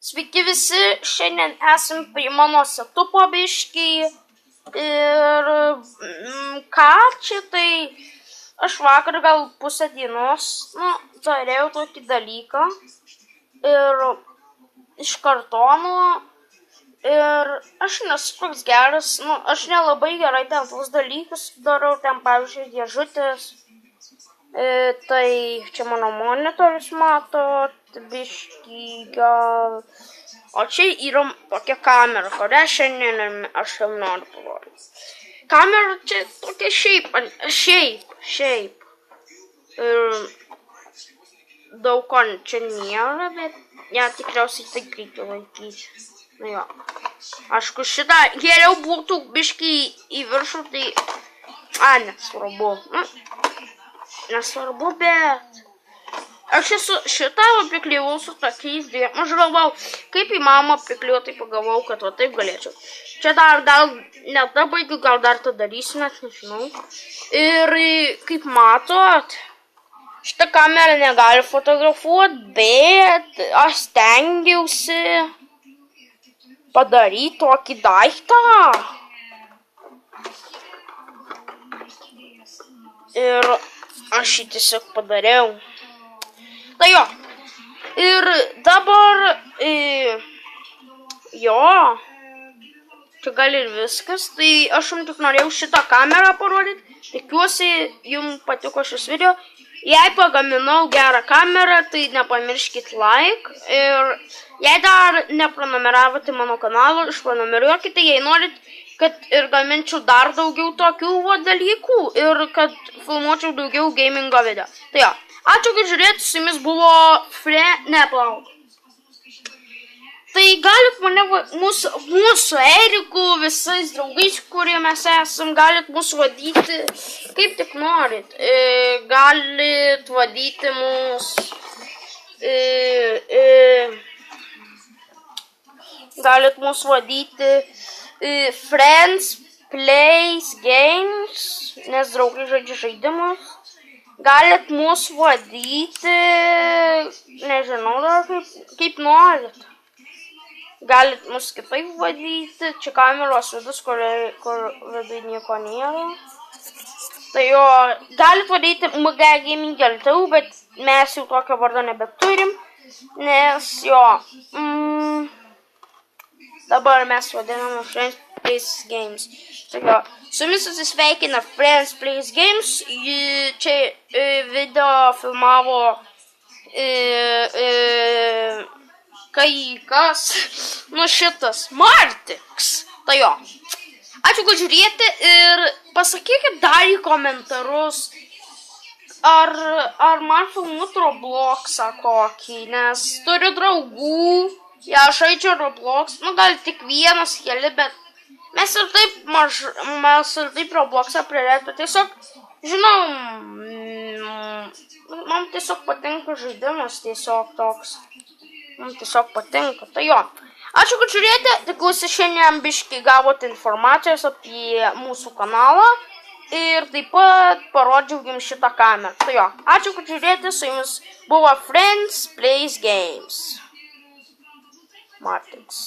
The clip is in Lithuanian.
Sveiki visi, šiandien esam prie mano setupo biškį ir ką čia tai aš vakar gal pusę dienos, dariau tokį dalyką ir iš kartono ir aš nesu toks geras, aš nelabai gerai ten tuos dalykus darau, ten pavyzdžiui dėžutės. Tai čia mano monitorius matot, biškį gal. O čia yra tokia kamera, kurią šiandien aš jums noriu parodyti. Kamera čia tokia šiaip. Ir daug ko čia nėra, bet ją tikriausiai taip reikia laikyti. Nu jo. Aišku, šitą geriau būtų biškį į viršų, tai nesvarbu, bet aš esu šitą apikliavau su tokiais dviem. Aš galvau, kaip įmanoma apikliuoti, tai pagalvojau, kad va taip galėčiau. Čia dar gal netabaigiu, gal dar tą darysiu, net nežinau. Ir kaip matot, šitą kamerą negali fotografuoti, bet aš stengiausi padaryti tokį daiktą. Ir aš jį tiesiog padariau. Tai jo. Ir dabar, čia gal ir viskas. Tai aš jums tik norėjau šitą kamerą parodyti. Tikiuosi, jums patiko šis video. Jei pagaminau gerą kamerą, tai nepamirškit like. Ir jei dar neprenumeravote mano kanalą, išprenumeruokite, jei norit, kad ir gaminčiau dar daugiau tokių dalykų ir kad filmuočiau daugiau gamingo video. Tai jo, ačiū, kad žiūrėjote, su jumis buvo Tai galit mane, mūsų Eriku, visais draugais, kurie mes esam, galit mūsų vadyti, kaip tik norit. Galit vadyti mūsų, galit mūsų vadyti Friends Plays Games, nes draugai žaidžia žaidimus. Galit mūsų vadyti, nežinau dar kaip norit. Galit mus kitaip vadyti, čia kameros vidus, kur vidui nieko nėra. Tai jo, galit vadyti MG Gaming LTU, bet mes jau tokio vardo nebeturim, nes jo, dabar mes vadiname Friends Plays Games. Tai jo, su jumis atsisveikina Friends Plays Games, čia video filmavo šitas Martiks. Tai jo. Ačiū, kad žiūrėjote ir pasakykit dar į komentarus, ar man filmuot Robloxą kokį, nes turiu draugų, aš žaidžiu Roblox, gal tik vienas keli, bet mes ir taip Robloxą priretų. Tiesiog, žinau, man tiesiog patinka žaidimas, tiesiog toks. Man tiesiog patinka, tai jo. Ačiū, kad žiūrėjote, tikiuosi šiandien biškį gavote informacijos apie mūsų kanalą ir taip pat parodžiau jums šitą kamerą. Tai jo, ačiū, kad žiūrėjote, su jumis buvo Friends Plays Games. Martiks.